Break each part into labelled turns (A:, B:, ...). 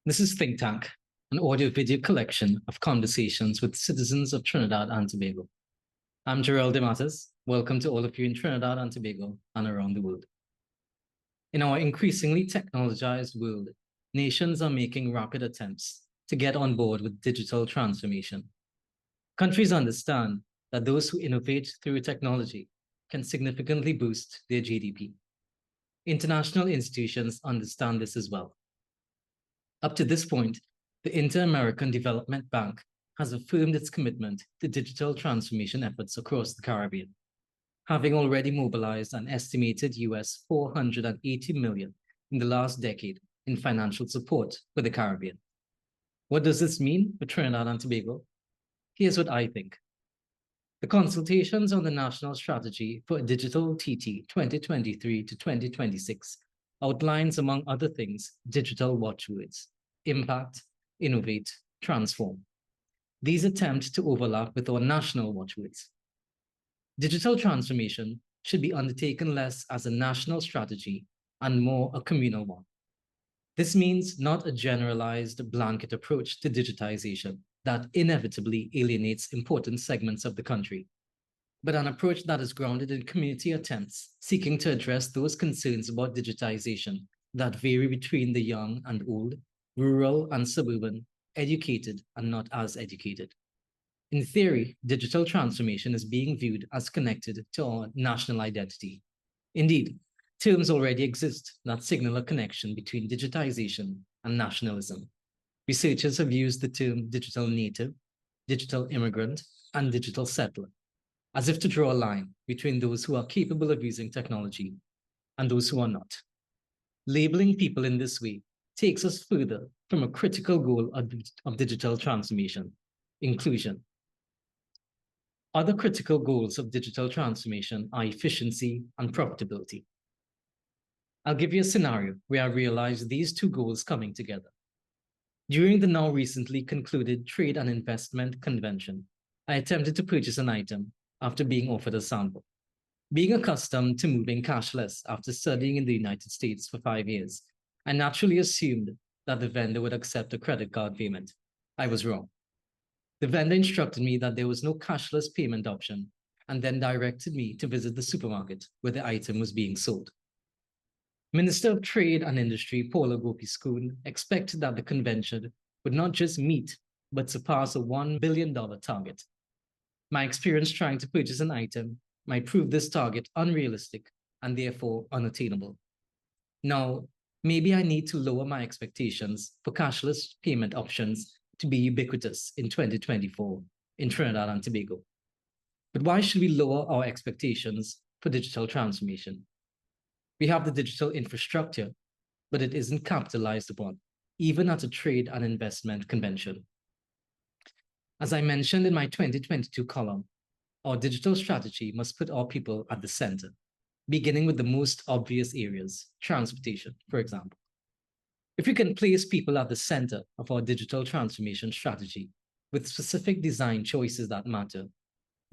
A: This is Think Tank, an audio-video collection of conversations with citizens of Trinidad and Tobago. I'm Jarrel. Welcome to all of you in Trinidad and Tobago and around the world. In our increasingly technologized world, nations are making rapid attempts to get on board with digital transformation. Countries understand that those who innovate through technology can significantly boost their GDP. International institutions understand this as well. Up to this point, the Inter-American Development Bank has affirmed its commitment to digital transformation efforts across the Caribbean, having already mobilized an estimated US $480 million in the last decade in financial support for the Caribbean. What does this mean for Trinidad and Tobago? Here's what I think. The consultations on the National Strategy for Digital TT 2023 to 2026 outlines, among other things, digital watchwords: impact, innovate, transform. These attempt to overlap with our national watchwords. Digital transformation should be undertaken less as a national strategy and more a communal one. This means not a generalized blanket approach to digitization that inevitably alienates important segments of the country, but an approach that is grounded in community attempts seeking to address those concerns about digitization that vary between the young and old, rural and suburban, educated and not as educated. In theory, digital transformation is being viewed as connected to our national identity. Indeed, terms already exist that signal a connection between digitization and nationalism. Researchers have used the term digital native, digital immigrant, and digital settler, as if to draw a line between those who are capable of using technology and those who are not. Labeling people in this way takes us further from a critical goal of digital transformation: inclusion. Other critical goals of digital transformation are efficiency and profitability. I'll give you a scenario where I realized these two goals coming together. During the now recently concluded Trade and Investment Convention, I attempted to purchase an item after being offered a sample. Being accustomed to moving cashless after studying in the United States for 5 years, I naturally assumed that the vendor would accept a credit card payment. I was wrong. The vendor instructed me that there was no cashless payment option and then directed me to visit the supermarket where the item was being sold. Minister of Trade and Industry Paula Gopi-Schoon expected that the convention would not just meet, but surpass a $1 billion target. My experience trying to purchase an item might prove this target unrealistic and therefore unattainable. Now, maybe I need to lower my expectations for cashless payment options to be ubiquitous in 2024 in Trinidad and Tobago. But why should we lower our expectations for digital transformation? We have the digital infrastructure, but it isn't capitalized upon, even at a trade and investment convention. As I mentioned in my 2022 column, our digital strategy must put our people at the center, beginning with the most obvious areas, transportation, for example. If we can place people at the center of our digital transformation strategy with specific design choices that matter,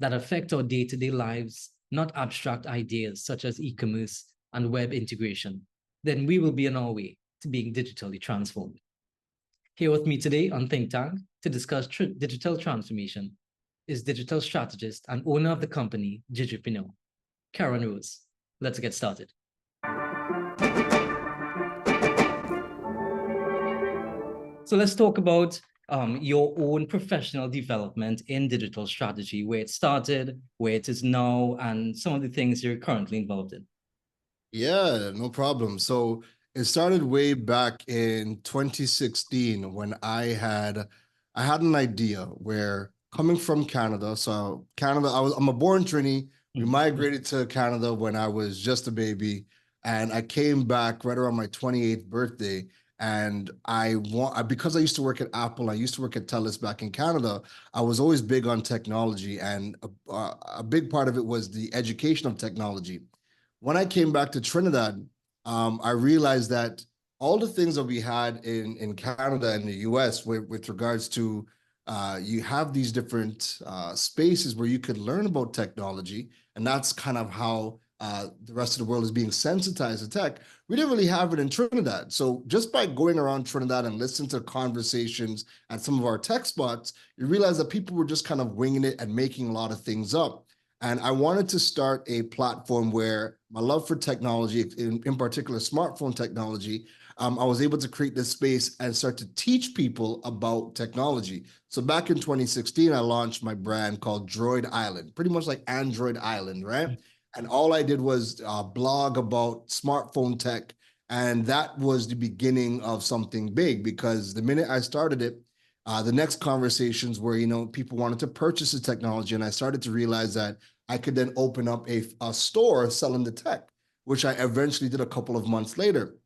A: that affect our day-to-day lives, not abstract ideas such as e-commerce and web integration, then we will be on our way to being digitally transformed. Here with me today on Think Tank to discuss digital transformation is digital strategist and owner of the company Digipreneur, Keron. Let's get started. So let's talk about your own professional development in digital strategy, where it started, where it is now, and some of the things you're currently involved in.
B: Yeah, no problem. So it started way back in 2016 when I had an idea where, coming from Canada, so Canada, I'm a born Trini. We migrated to Canada when I was just a baby, and I came back right around my 28th birthday. And because I used to work at Apple, I used to work at TELUS back in Canada, I was always big on technology, and a big part of it was the education of technology. When I came back to Trinidad, I realized that all the things that we had in Canada and the US with regards to you have these different spaces where you could learn about technology, and that's kind of how the rest of the world is being sensitized to tech. We didn't really have it in Trinidad. So just by going around Trinidad and listening to conversations at some of our tech spots, you realize that people were just kind of winging it and making a lot of things up. And I wanted to start a platform where my love for technology, in particular smartphone technology, I was able to create this space and start to teach people about technology. So back in 2016, I launched my brand called Droid Island, pretty much like Android Island, right? And all I did was blog about smartphone tech. And that was the beginning of something big, because the minute I started it, the next conversations were, people wanted to purchase the technology. And I started to realize that I could then open up a store selling the tech, which I eventually did a couple of months later.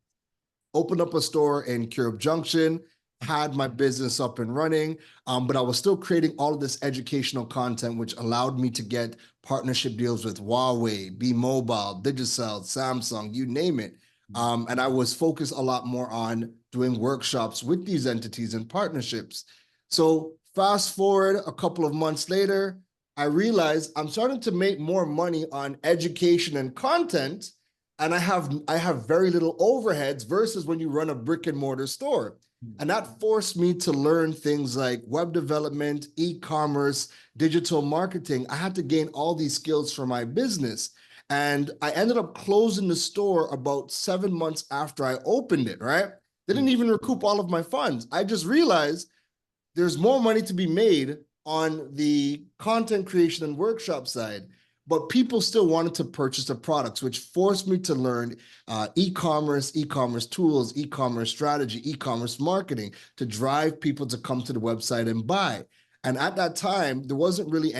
B: Opened up a store in Cureub Junction, had my business up and running, but I was still creating all of this educational content, which allowed me to get partnership deals with Huawei, B-Mobile, Digicel, Samsung, you name it. And I was focused a lot more on doing workshops with these entities and partnerships. So fast forward a couple of months later, I realized I'm starting to make more money on education and content, and I have very little overheads versus when you run a brick and mortar store. And that forced me to learn things like web development, e-commerce, digital marketing. I had to gain all these skills for my business. And I ended up closing the store about 7 months after I opened it, right? Didn't even recoup all of my funds. I just realized there's more money to be made on the content creation and workshop side, but people still wanted to purchase the products, which forced me to learn e-commerce tools, e-commerce strategy, e-commerce marketing to drive people to come to the website and buy. And at that time, there wasn't really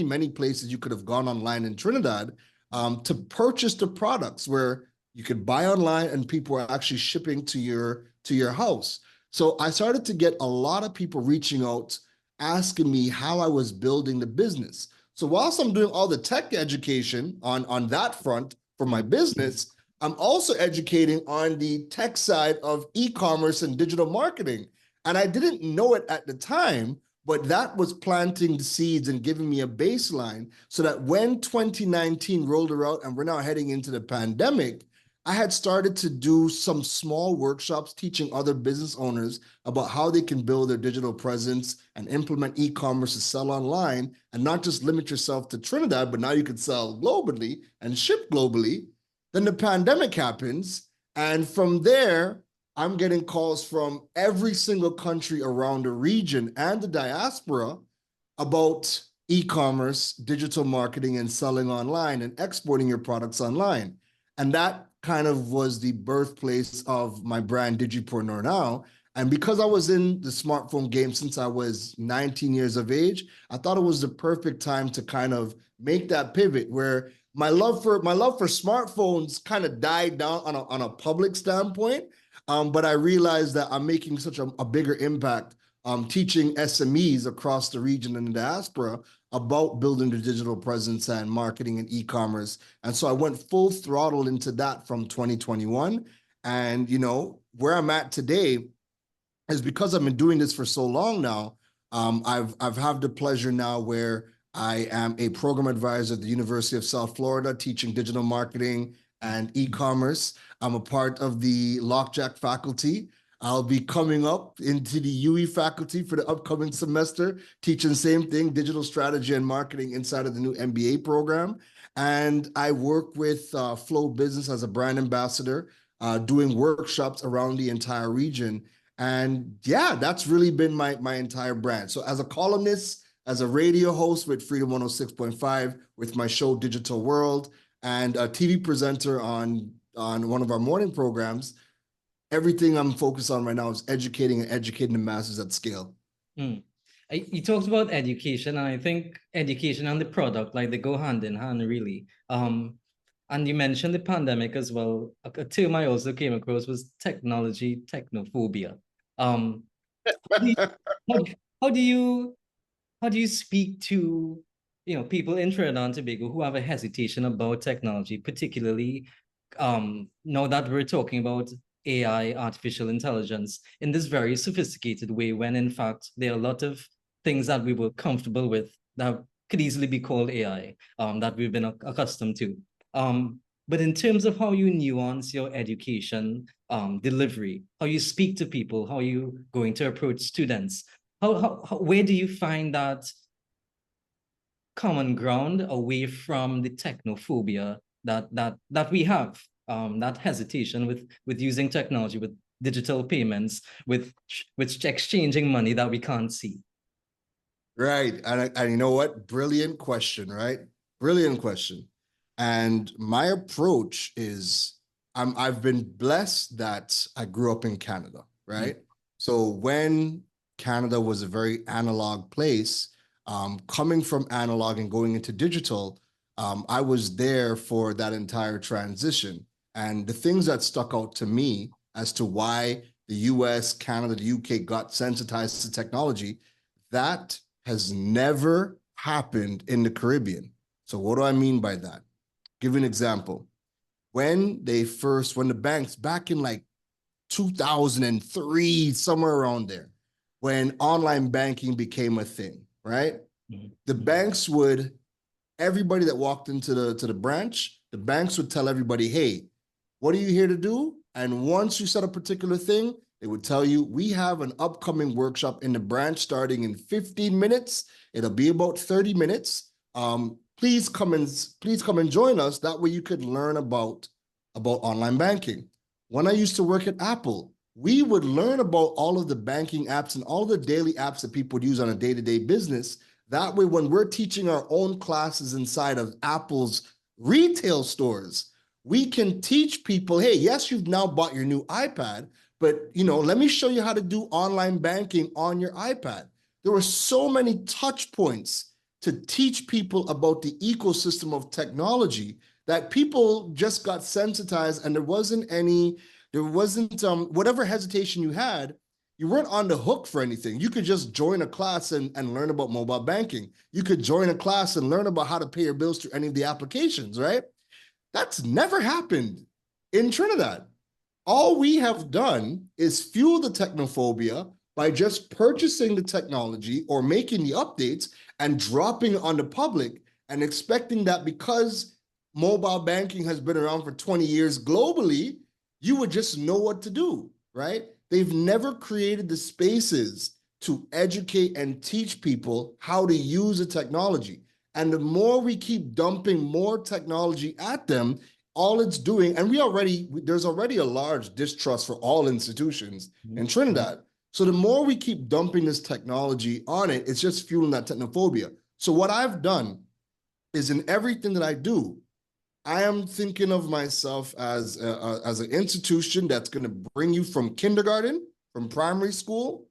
B: many places you could have gone online in Trinidad to purchase the products, where you could buy online and people are actually shipping to your house. So I started to get a lot of people reaching out, asking me how I was building the business. So whilst I'm doing all the tech education on that front for my business, I'm also educating on the tech side of e-commerce and digital marketing. And I didn't know it at the time, but that was planting the seeds and giving me a baseline so that when 2019 rolled around and we're now heading into the pandemic, I had started to do some small workshops teaching other business owners about how they can build their digital presence and implement e-commerce to sell online, and not just limit yourself to Trinidad, but now you can sell globally and ship globally. Then the pandemic happens. And from there, I'm getting calls from every single country around the region and the diaspora about e-commerce, digital marketing, and selling online and exporting your products online. And that kind of was the birthplace of my brand Digipreneur now. And because I was in the smartphone game since I was 19 years of age, I thought it was the perfect time to kind of make that pivot, where my love for smartphones kind of died down on a public standpoint. But I realized that I'm making such a bigger impact teaching SMEs across the region and the diaspora about building the digital presence and marketing and e-commerce. And so I went full throttle into that from 2021. And, where I'm at today is because I've been doing this for so long now. I've had the pleasure now where I am a program advisor at the University of South Florida, teaching digital marketing and e-commerce. I'm a part of the Lockjack faculty. I'll be coming up into the UE faculty for the upcoming semester, teaching same thing, digital strategy and marketing inside of the new MBA program. And I work with Flow Business as a brand ambassador, doing workshops around the entire region. And yeah, that's really been my entire brand. So as a columnist, as a radio host with Freedom 106.5, with my show Digital World, and a TV presenter on one of our morning programs, everything I'm focused on right now is educating the masses at scale.
A: You talked about education, and I think education and the product, like, they go hand in hand, really. And you mentioned the pandemic as well. A term I also came across was technology technophobia. How do you speak to people in Trinidad and Tobago who have a hesitation about technology, particularly now that we're talking about AI, artificial intelligence, in this very sophisticated way, when in fact there are a lot of things that we were comfortable with that could easily be called AI, that we've been accustomed to. But in terms of how you nuance your education delivery, how you speak to people, how you going to approach students, where do you find that common ground away from the technophobia that we have, that hesitation with using technology, with digital payments, with exchanging money that we can't see?
B: Right. And you know what? Brilliant question, right? Brilliant question. And my approach is I've been blessed that I grew up in Canada, right? So when Canada was a very analog place, coming from analog and going into digital, I was there for that entire transition. And the things that stuck out to me as to why the US, Canada, the UK got sensitized to technology, that has never happened in the Caribbean. So what do I mean by that? Give you an example. When the banks back in like 2003, somewhere around there, when online banking became a thing, right? The banks everybody that walked into the branch, the banks would tell everybody, hey, what are you here to do? And once you said a particular thing, they would tell you, we have an upcoming workshop in the branch starting in 15 minutes. It'll be about 30 minutes. Please come and join us. That way you could learn about online banking. When I used to work at Apple, we would learn about all of the banking apps and all the daily apps that people would use on a day-to-day business. That way, when we're teaching our own classes inside of Apple's retail stores, we can teach people, hey, yes, you've now bought your new iPad, but let me show you how to do online banking on your iPad. There were so many touch points to teach people about the ecosystem of technology that people just got sensitized, and there wasn't whatever hesitation you had, you weren't on the hook for anything. You could just join a class and learn about mobile banking. You could join a class and learn about how to pay your bills through any of the applications, right? That's never happened in Trinidad. All we have done is fuel the technophobia by just purchasing the technology or making the updates and dropping it on the public and expecting that because mobile banking has been around for 20 years globally, you would just know what to do, right? They've never created the spaces to educate and teach people how to use the technology. And the more we keep dumping more technology at them, all it's doing, and there's already a large distrust for all institutions in Trinidad. So the more we keep dumping this technology on it, it's just fueling that technophobia. So what I've done is in everything that I do, I am thinking of myself as an institution that's going to bring you from kindergarten, from primary school,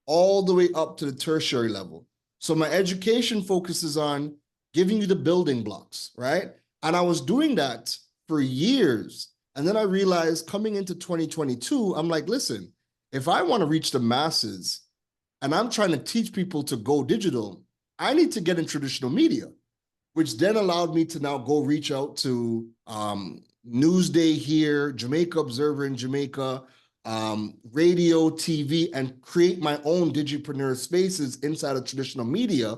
B: all the way up to the tertiary level. So my education focuses on giving you the building blocks, right? And I was doing that for years. And then I realized coming into 2022, I'm like, listen, if I want to reach the masses and I'm trying to teach people to go digital, I need to get in traditional media, which then allowed me to now go reach out to Newsday here, Jamaica Observer in Jamaica, radio, TV, and create my own Digipreneur spaces inside of traditional media,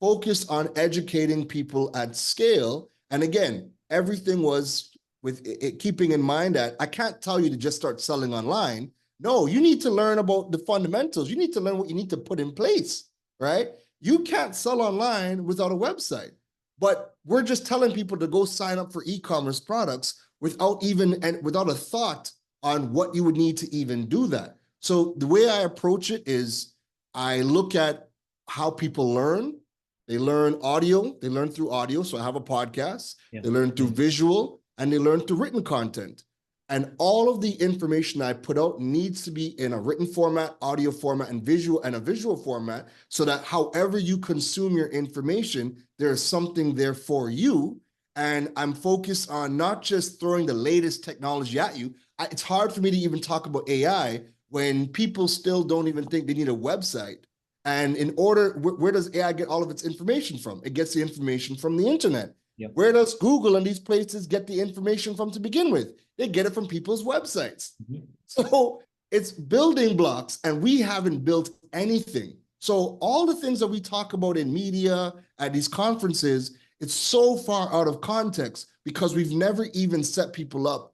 B: focused on educating people at scale. And again, everything was with it, keeping in mind that I can't tell you to just start selling online. No, you need to learn about the fundamentals. You need to learn what you need to put in place, right? You can't sell online without a website. But we're just telling people to go sign up for e-commerce products without a thought on what you would need to even do that. So the way I approach it is I look at how people learn. They learn audio. They learn through audio. So I have a podcast. Yeah. They learn through visual, and they learn through written content. And all of the information I put out needs to be in a written format, audio format, and a visual format, so that however you consume your information, there's something there for you. And I'm focused on not just throwing the latest technology at you. It's hard for me to even talk about AI when people still don't even think they need a website. And where does AI get all of its information from? It gets the information from the internet. Yep. Where does Google and these places get the information from to begin with? They get it from people's websites. Mm-hmm. So it's building blocks, and we haven't built anything. So all the things that we talk about in media at these conferences It's so far out of context because we've never even set people up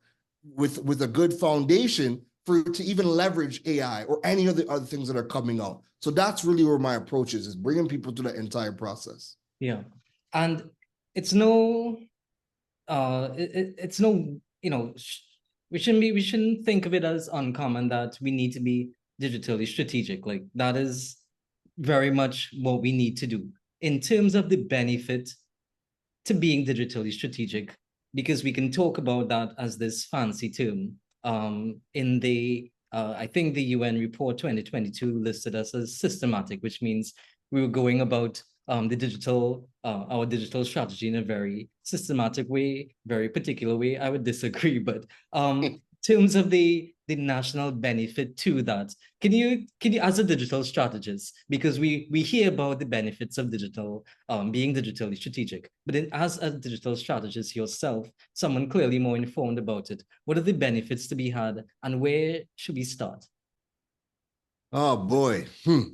B: with a good foundation for to even leverage AI or any of the other things that are coming out. So that's really where my approach is bringing people through the entire process.
A: Yeah. And it's no, it's no, we shouldn't think of it as uncommon that we need to be digitally strategic. Like that is very much what we need to do in terms of the benefit to being digitally strategic, because we can talk about that as this fancy term. In the I think the UN report 2022 listed us as systematic, which means we were going about our digital strategy in a very systematic way, very particular way. I would disagree, but in terms of the national benefit to that, can you as a digital strategist, because we hear about the benefits of digital being digitally strategic, but then as a digital strategist yourself, someone clearly more informed about it, what are the benefits to be had and where should we start?
B: Oh boy,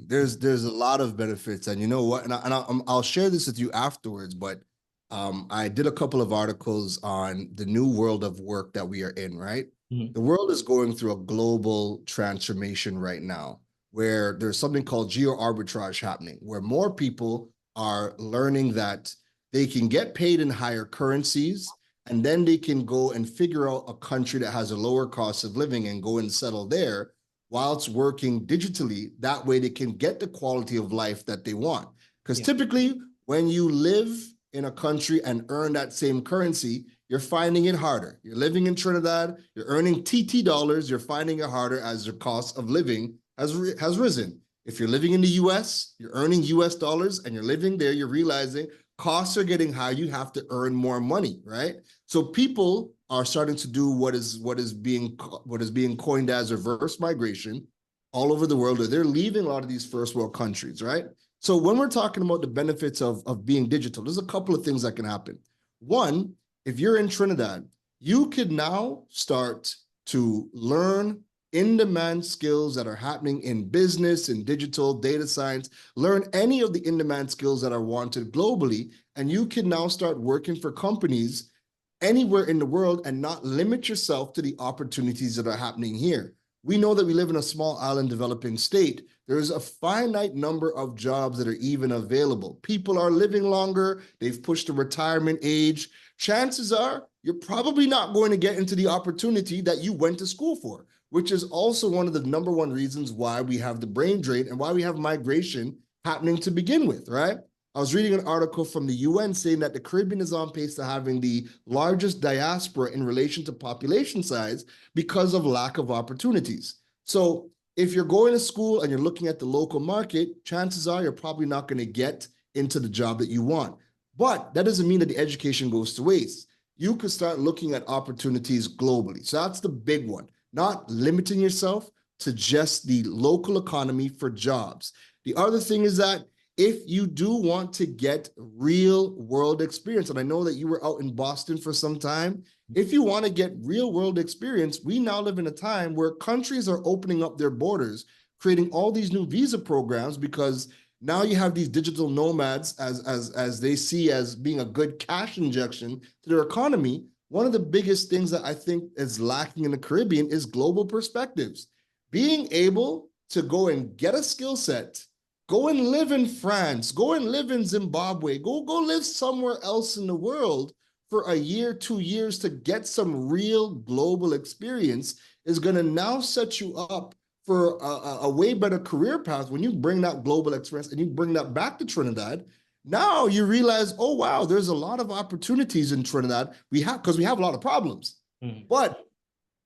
B: there's a lot of benefits, and you know what? I'll share this with you afterwards. But I did a couple of articles on the new world of work that we are in. Right, the world is going through a global transformation right now, where there's something called geo arbitrage happening, where more people are learning that they can get paid in higher currencies, and then they can go and figure out a country that has a lower cost of living and go and settle there whilst working digitally. That way they can get the quality of life that they want. Because typically when you live in a country and earn that same currency, you're finding it harder. You're living in Trinidad, you're earning TT dollars, you're finding it harder as your cost of living has risen. If you're living in the US, you're earning US dollars and you're living there, you're realizing costs are getting high, you have to earn more money, right? So people are starting to do what is being coined as reverse migration all over the world, or they're leaving a lot of these first world countries, right? So when we're talking about the benefits of being digital, there's a couple of things that can happen. One, if you're in Trinidad, you could now start to learn in-demand skills that are happening in business, in digital, data science, learn any of the in-demand skills that are wanted globally, and you can now start working for companies anywhere in the world and not limit yourself to the opportunities that are happening here. We know that we live in a small island developing state. There's a finite number of jobs that are even available. People are living longer. They've pushed the retirement age. Chances are you're probably not going to get into the opportunity that you went to school for, which is also one of the number one reasons why we have the brain drain and why we have migration happening to begin with, right? I was reading an article from the UN saying that the Caribbean is on pace to having the largest diaspora in relation to population size because of lack of opportunities. So if you're going to school and you're looking at the local market, chances are you're probably not going to get into the job that you want. But that doesn't mean that the education goes to waste. You could start looking at opportunities globally. So that's the big one, not limiting yourself to just the local economy for jobs. The other thing is that if you do want to get real world experience, and I know that you were out in Boston for some time, if you want to get real world experience, we now live in a time where countries are opening up their borders, creating all these new visa programs, because now you have these digital nomads as they see as being a good cash injection to their economy. One of the biggest things that I think is lacking in the Caribbean is global perspectives. Being able to go and get a skill set, go and live in France, go and live in Zimbabwe, go live somewhere else in the world for a year, 2 years to get some real global experience is going to now set you up for a way better career path. When you bring that global experience and you bring that back to Trinidad, now you realize, oh, wow, there's a lot of opportunities in Trinidad. Because we have a lot of problems. But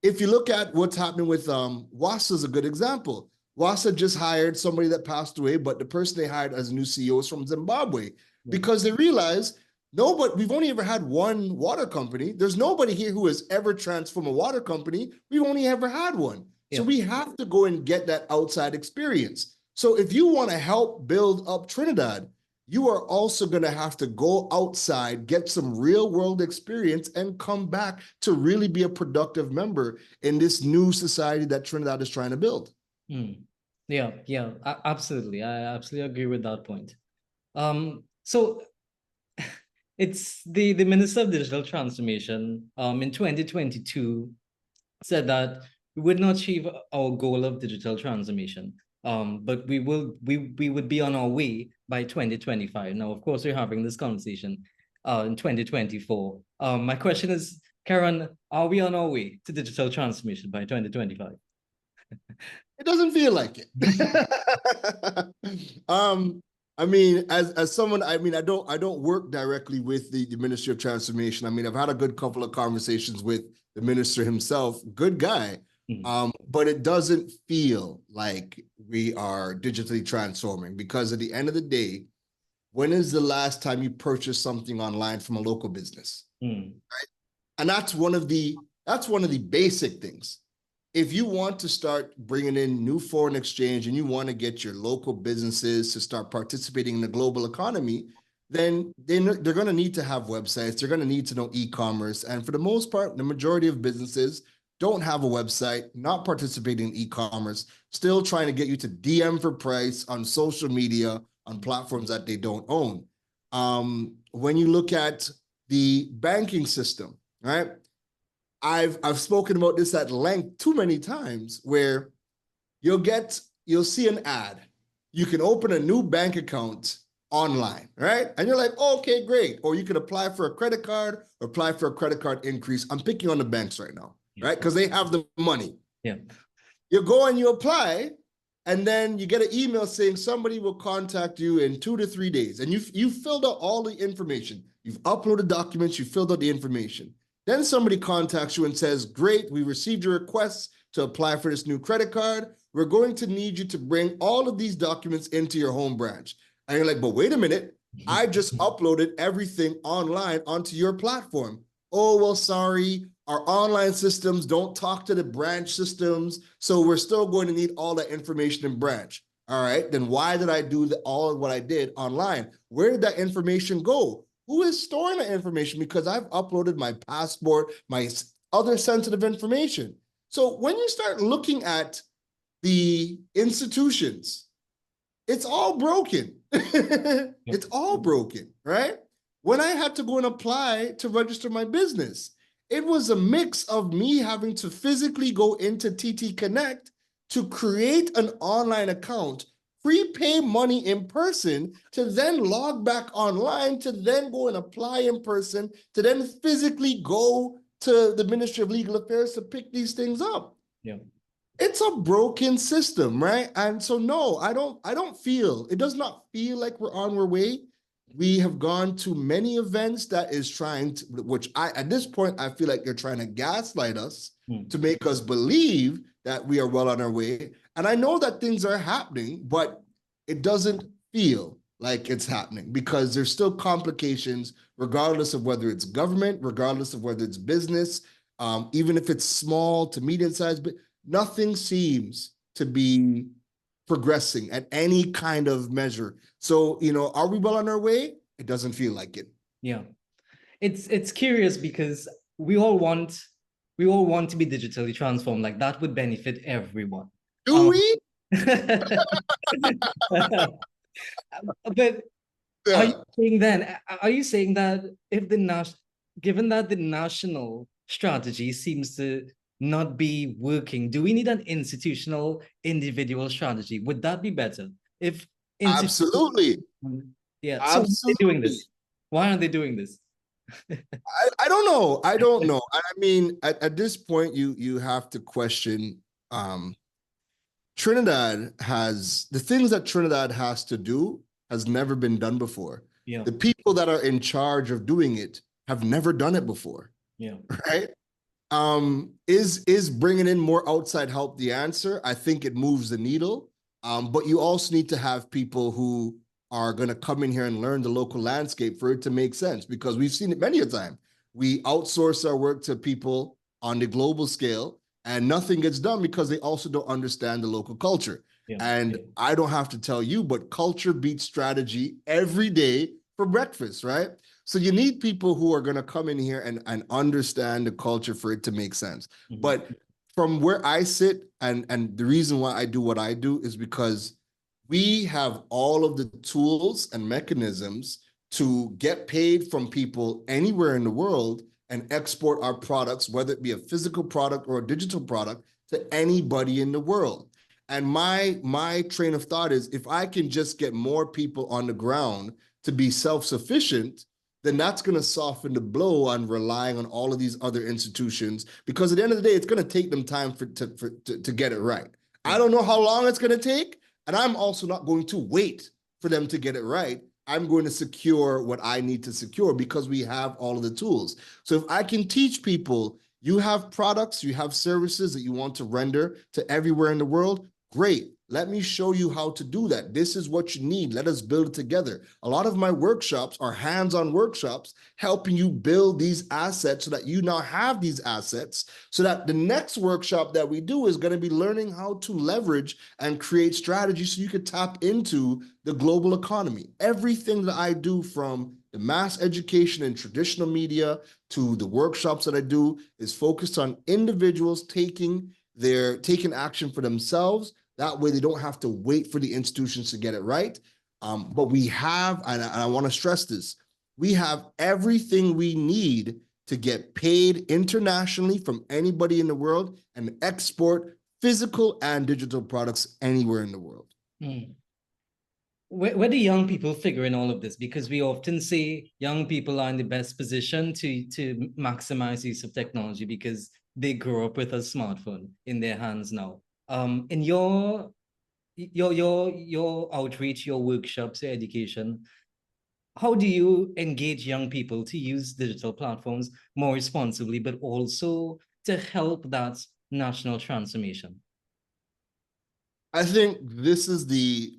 B: if you look at what's happening with WASA is a good example. WASA just hired somebody that passed away, but the person they hired as new CEO is from Zimbabwe because they realized we've only ever had one water company. There's nobody here who has ever transformed a water company. We've only ever had one. So we have to go and get that outside experience. So if you want to help build up Trinidad, you are also going to have to go outside, get some real world experience, and come back to really be a productive member in this new society that Trinidad is trying to build.
A: Yeah, absolutely. I absolutely agree with that point. So It's the Minister of Digital Transformation in 2022 said that we would not achieve our goal of digital transformation. But we would be on our way by 2025. Now, of course, we're having this conversation in 2024. My question is, Keron, are we on our way to digital transformation by 2025?
B: It doesn't feel like it. I mean, as someone, I mean, I don't work directly with the Ministry of Transformation. I mean, I've had a good couple of conversations with the minister himself. Good guy. But it doesn't feel like we are digitally transforming, because at the end of the day, when is the last time you purchased something online from a local business? Right? And that's one of the basic things. If you want to start bringing in new foreign exchange and you want to get your local businesses to start participating in the global economy, then they're going to need to have websites. They're going to need to know e-commerce. And for the most part, the majority of businesses don't have a website, not participating in e-commerce, still trying to get you to DM for price on social media, on platforms that they don't own. When you look at the banking system, right? I've spoken about this at length too many times, where you'll see an ad. You can open a new bank account online, right? And you're like, oh, okay, great. Or you can apply for a credit card or apply for a credit card increase. I'm picking on the banks right now, right? Because they have the money.
A: Yeah.
B: You go and you apply, and then you get an email saying somebody will contact you in 2 to 3 days. And you've filled out all the information. You've uploaded documents, you filled out the information. Then somebody contacts you and says, great, we received your requests to apply for this new credit card. We're going to need you to bring all of these documents into your home branch. And you're like, but wait a minute, I just uploaded everything online onto your platform. Oh, well, sorry, our online systems don't talk to the branch systems, so we're still going to need all that information in branch. All right, then why did I do all of what I did online? Where did that information go? Who is storing that information? Because I've uploaded my passport, my other sensitive information. So when you start looking at the institutions, it's all broken. It's all broken, right? When I had to go and apply to register my business, it was a mix of me having to physically go into TT Connect to create an online account, prepay money in person, to then log back online, to then go and apply in person, to then physically go to the Ministry of Legal Affairs to pick these things up.
A: Yeah.
B: It's a broken system, right? And so no, I don't feel, it does not feel like we're on our way. We have gone to many events that is trying to, which at this point, I feel like they're trying to gaslight us to make us believe that we are well on our way. And I know that things are happening, but it doesn't feel like it's happening, because there's still complications, regardless of whether it's government, regardless of whether it's business, even if it's small to medium-sized, but nothing seems to be progressing at any kind of measure. So, are we well on our way? It doesn't feel like it.
A: Yeah. It's curious because we all want to be digitally transformed. Like, that would benefit everyone.
B: Do we?
A: But yeah. Are you saying that if given that the national strategy seems to not be working, do we need an institutional, individual strategy? Would that be better? If
B: Absolutely.
A: Yeah. Absolutely. So why are they doing this? Why aren't they doing this?
B: I don't know. I don't know. I mean, at this point, you have to question. Trinidad has the things that Trinidad has to do has never been done before.
A: Yeah.
B: The people that are in charge of doing it have never done it before.
A: Yeah.
B: Right. Is bringing in more outside help the answer? I think it moves the needle. But you also need to have people who are going to come in here and learn the local landscape for it to make sense, because we've seen it many a time. We outsource our work to people on the global scale, and nothing gets done because they also don't understand the local culture. Yeah. And I don't have to tell you, but culture beats strategy every day for breakfast, right? So you need people who are going to come in here and understand the culture for it to make sense. Mm-hmm. But from where I sit, and the reason why I do what I do is because we have all of the tools and mechanisms to get paid from people anywhere in the world and export our products, whether it be a physical product or a digital product, to anybody in the world. And my train of thought is, if I can just get more people on the ground to be self-sufficient, then that's going to soften the blow on relying on all of these other institutions, because at the end of the day, it's going to take them time to get it right. I don't know how long it's going to take, and I'm also not going to wait for them to get it right. I'm going to secure what I need to secure because we have all of the tools. So if I can teach people, you have products, you have services that you want to render to everywhere in the world, great. Let me show you how to do that. This is what you need. Let us build it together. A lot of my workshops are hands-on workshops helping you build these assets so that you now have these assets, so that the next workshop that we do is going to be learning how to leverage and create strategies so you could tap into the global economy. Everything that I do, from the mass education and traditional media to the workshops that I do, is focused on individuals taking action for themselves. That way they don't have to wait for the institutions to get it right. But we have, and I want to stress this, we have everything we need to get paid internationally from anybody in the world and export physical and digital products anywhere in the world.
A: Where do young people figure in all of this? Because we often say young people are in the best position to maximize use of technology because they grow up with a smartphone in their hands now. In your outreach, your workshops, your education, how do you engage young people to use digital platforms more responsibly, but also to help that national transformation?
B: I think this is the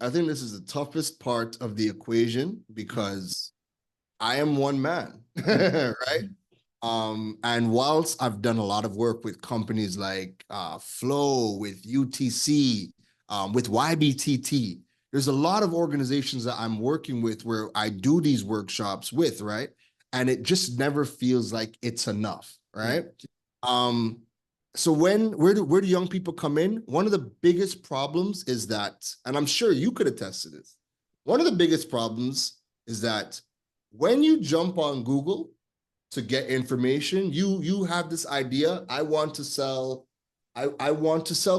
B: toughest part of the equation, because I am one man, right? And whilst I've done a lot of work with companies like Flow, with UTC, with YBTT, there's a lot of organizations that I'm working with where I do these workshops with, right? And it just never feels like it's enough, right? So where do young people come in? One of the biggest problems is that, and I'm sure you could attest to this, one of the biggest problems is that when you jump on Google to get information, you have this idea, I want to sell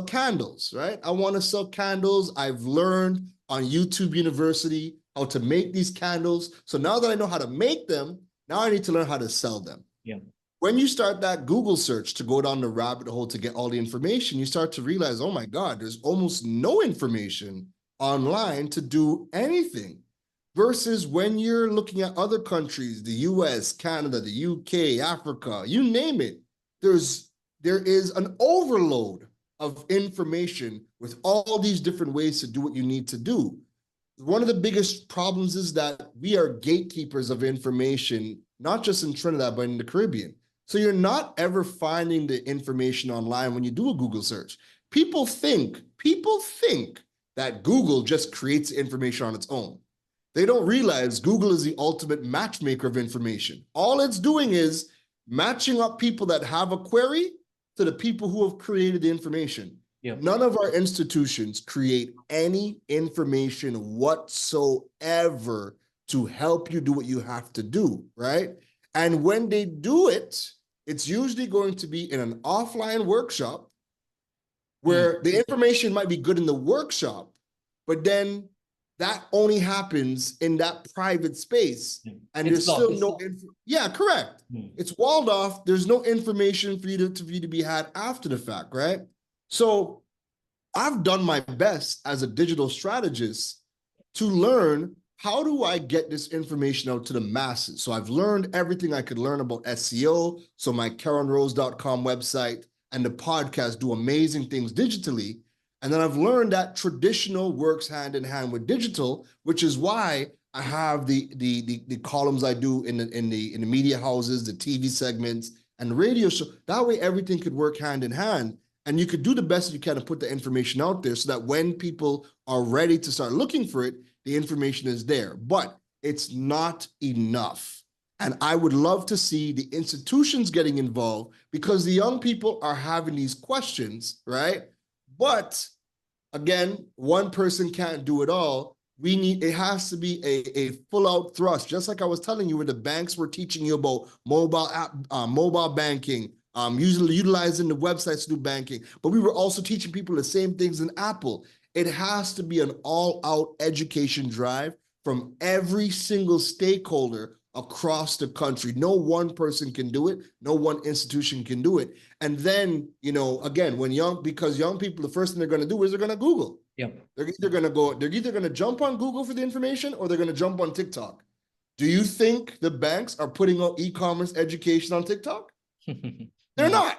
B: candles, right? I want to sell candles. I've learned on YouTube University how to make these candles. So now that I know how to make them, now I need to learn how to sell them.
A: Yeah.
B: When you start that Google search to go down the rabbit hole to get all the information, you start to realize, oh my God, there's almost no information online to do anything. Versus when you're looking at other countries, the US, Canada, the UK, Africa, you name it, there is an overload of information with all these different ways to do what you need to do. One of the biggest problems is that we are gatekeepers of information, not just in Trinidad, but in the Caribbean. So you're not ever finding the information online when you do a Google search. People think that Google just creates information on its own. They don't realize Google is the ultimate matchmaker of information. All it's doing is matching up people that have a query to the people who have created the information. Yep. None of our institutions create any information whatsoever to help you do what you have to do, right? And when they do it, it's usually going to be in an offline workshop where the information might be good in the workshop, but then that only happens in that private space. And there's still no, yeah, correct. It's walled off. There's no information for you to be had after the fact, right? So I've done my best as a digital strategist to learn, how do I get this information out to the masses? So I've learned everything I could learn about SEO. So my KeronRose.com website and the podcast do amazing things digitally. And then I've learned that traditional works hand in hand with digital, which is why I have the columns I do in the media houses, the TV segments, and the radio show. That way everything could work hand in hand. And you could do the best you can to put the information out there so that when people are ready to start looking for it, the information is there. But it's not enough. And I would love to see the institutions getting involved, because the young people are having these questions, right? But again, one person can't do it all. it has to be a full out thrust, just like I was telling you where the banks were teaching you about mobile app, mobile banking, usually utilizing the websites to do banking, but we were also teaching people the same things in Apple. It has to be an all out education drive from every single stakeholder across the country. No one person can do it. No one institution can do it. And then, again, because young people, the first thing they're going to do is they're going to Google.
A: Yeah.
B: They're either going to jump on Google for the information or they're going to jump on TikTok. Do you think the banks are putting out e-commerce education on TikTok? They're not.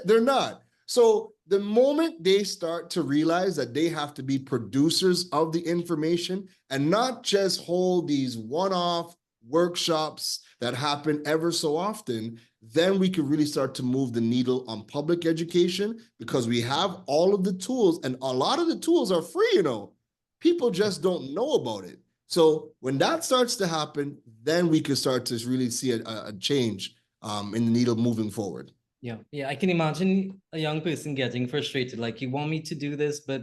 B: They're not. So the moment they start to realize that they have to be producers of the information and not just hold these one-off workshops that happen ever so often, then we can really start to move the needle on public education, because we have all of the tools, and a lot of the tools are free, people just don't know about it. So when that starts to happen, then we can start to really see a change in the needle moving forward.
A: Yeah, I can imagine a young person getting frustrated, like, you want me to do this, but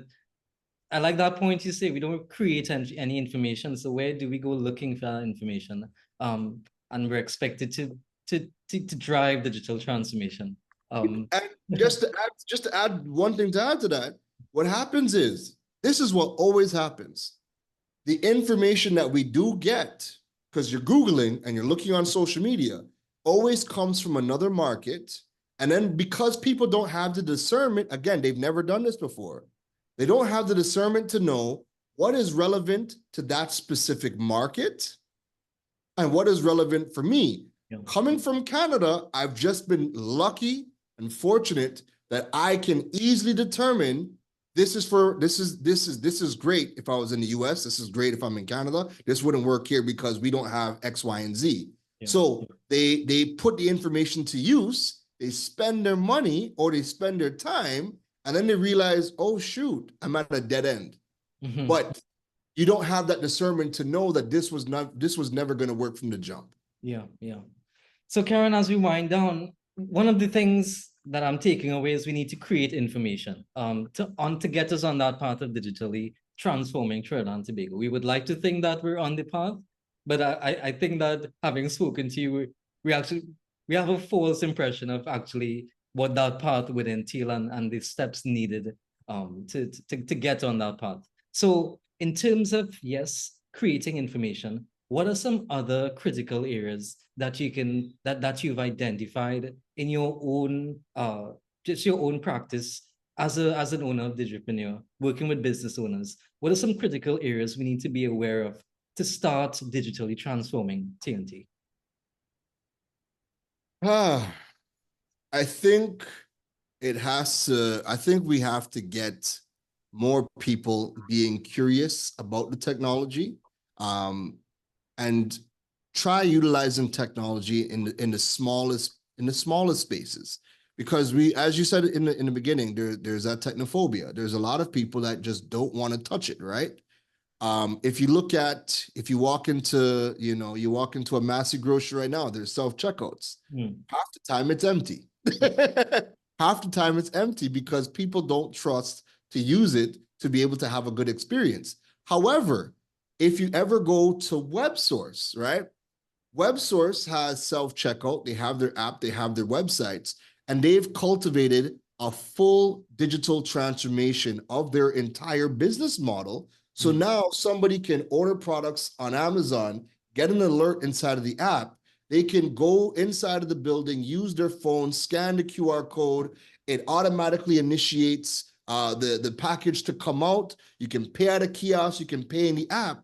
A: I like that point you say, we don't create any information, so where do we go looking for that information? And we're expected to drive digital transformation.
B: And just to add one thing to add to that, what happens is, this is what always happens. The information that we do get, because you're Googling and you're looking on social media, always comes from another market. And then because people don't have the discernment, again, they've never done this before. They don't have the discernment to know what is relevant to that specific market and what is relevant for me. Yeah. Coming from Canada, I've just been lucky and fortunate that I can easily determine this is great if I was in the US, this is great if I'm in Canada, this wouldn't work here because we don't have X, Y, and Z. Yeah. So they put the information to use, they spend their money or they spend their time, and then they realize, oh shoot, I'm at a dead end. Mm-hmm. But you don't have that discernment to know that this was never going to work from the jump.
A: Yeah. So Keron, as we wind down, one of the things that I'm taking away is we need to create information to get us on that path of digitally transforming Trinidad and Tobago. We would like to think that we're on the path, but I think that having spoken to you, we have a false impression of actually what that path would entail and the steps needed to get on that path. So in terms of, yes, creating information, what are some other critical areas that you've identified in your own just your own practice as an owner of Digipreneur, working with business owners? What are some critical areas we need to be aware of to start digitally transforming TNT?
B: I think we have to get more people being curious about the technology, and try utilizing technology in the smallest spaces, because as you said in the beginning, there's that technophobia. There's a lot of people that just don't want to touch it, right? If you walk into a Massey grocery right now, there's self-checkouts. Half the time it's empty. Half the time it's empty because people don't trust to use it to be able to have a good experience. However, if you ever go to WebSource, right? WebSource has self-checkout. They have their app, they have their websites, and they've cultivated a full digital transformation of their entire business model. So now somebody can order products on Amazon, get an alert inside of the app. They can go inside of the building, use their phone, scan the QR code. It automatically initiates the package to come out. You can pay at a kiosk, you can pay in the app.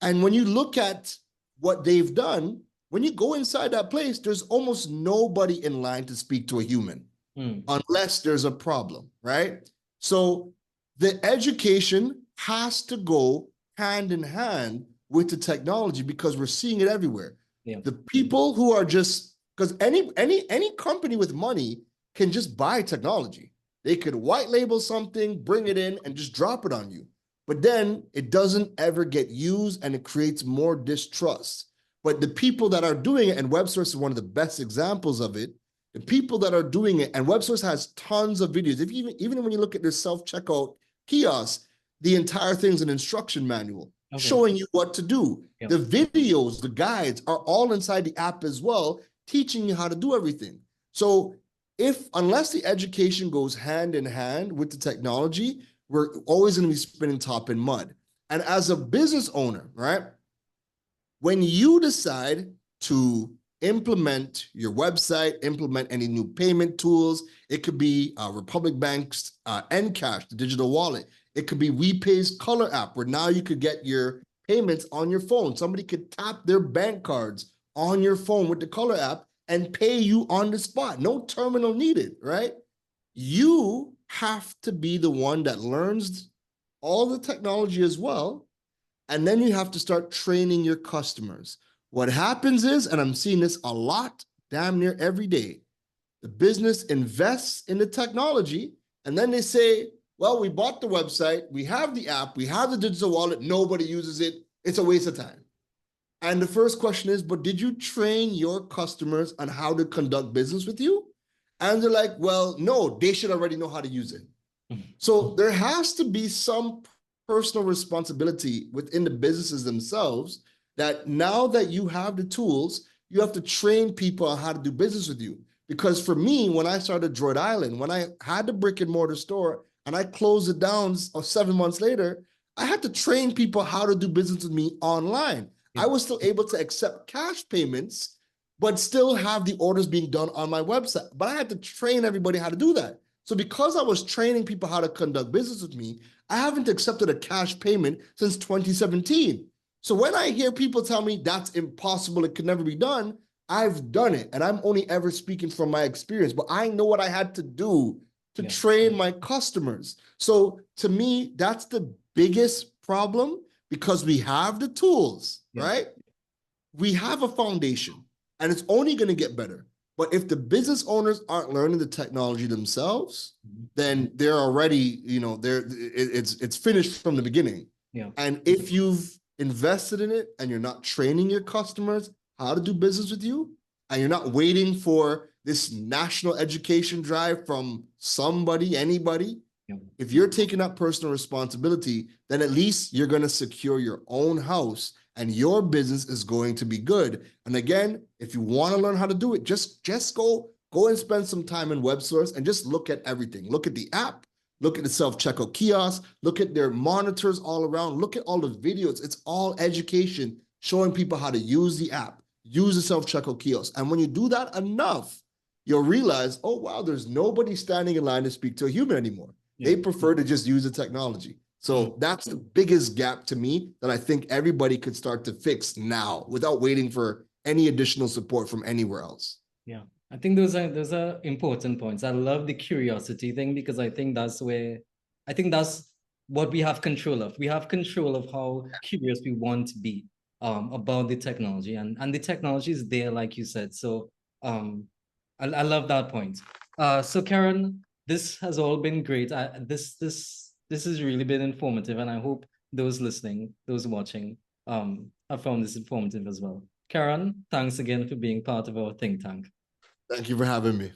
B: And when you look at what they've done, when you go inside that place, there's almost nobody in line to speak to a human unless there's a problem, right? So the education has to go hand in hand with the technology because we're seeing it everywhere. Yeah. The people who are just, because any company with money can just buy technology. They could white label something, bring it in, and just drop it on you. But then it doesn't ever get used and it creates more distrust. But the people that are doing it, and WebSource is one of the best examples of it, the people that are doing it, and WebSource has tons of videos. Even when you look at their self-checkout kiosks, the entire thing's an instruction manual. showing you what to do.
A: Yep.
B: The videos, the guides are all inside the app as well, teaching you how to do everything. So unless the education goes hand in hand with the technology, we're always going to be spinning top in mud. And as a business owner, right, when you decide to implement your website, implement any new payment tools, it could be Republic Bank's Encash, the digital wallet. It could be WePay's Color app, where now you could get your payments on your phone. Somebody could tap their bank cards on your phone with the Color app and pay you on the spot. No terminal needed, right? You have to be the one that learns all the technology as well. And then you have to start training your customers. What happens is, and I'm seeing this a lot, damn near every day, the business invests in the technology, and then they say, well, we bought the website, we have the app, we have the digital wallet, nobody uses it, it's a waste of time. And the first question is, but did you train your customers on how to conduct business with you? And they're like, well, no, they should already know how to use it. So there has to be some personal responsibility within the businesses themselves, that now that you have the tools, you have to train people on how to do business with you. Because for me, when I started Droid Island, when I had the brick and mortar store and I closed it down 7 months later, I had to train people how to do business with me online. I was still able to accept cash payments, but still have the orders being done on my website. But I had to train everybody how to do that. So because I was training people how to conduct business with me, I haven't accepted a cash payment since 2017. So when I hear people tell me that's impossible, it could never be done, I've done it. And I'm only ever speaking from my experience, but I know what I had to do to train my customers. So to me, that's the biggest problem, because we have the tools, right? We have a foundation and it's only going to get better. But if the business owners aren't learning the technology themselves, then they're already, it's finished from the beginning. And if you've invested in it and you're not training your customers how to do business with you, and you're not waiting for this national education drive from somebody, anybody, if you're taking up personal responsibility, then at least you're going to secure your own house and your business is going to be good. And again, if you want to learn how to do it, just go and spend some time in WebSource and just look at everything. Look at the app, look at the self-checkout kiosk, look at their monitors all around, look at all the videos. It's all education, showing people how to use the app, use the self-checkout kiosk. And when you do that enough, you'll realize, oh, wow, there's nobody standing in line to speak to a human anymore. They prefer to just use the technology. So that's the biggest gap to me that I think everybody could start to fix now without waiting for any additional support from anywhere else.
A: Yeah, I think those are important points. I love the curiosity thing, because I think that's what we have control of. We have control of how curious we want to be about the technology, and the technology is there, like you said. So I love that point. So Keron, this has all been great. This has really been informative, and I hope those listening, those watching, have found this informative as well. Keron, thanks again for being part of our think tank.
B: Thank you for having me.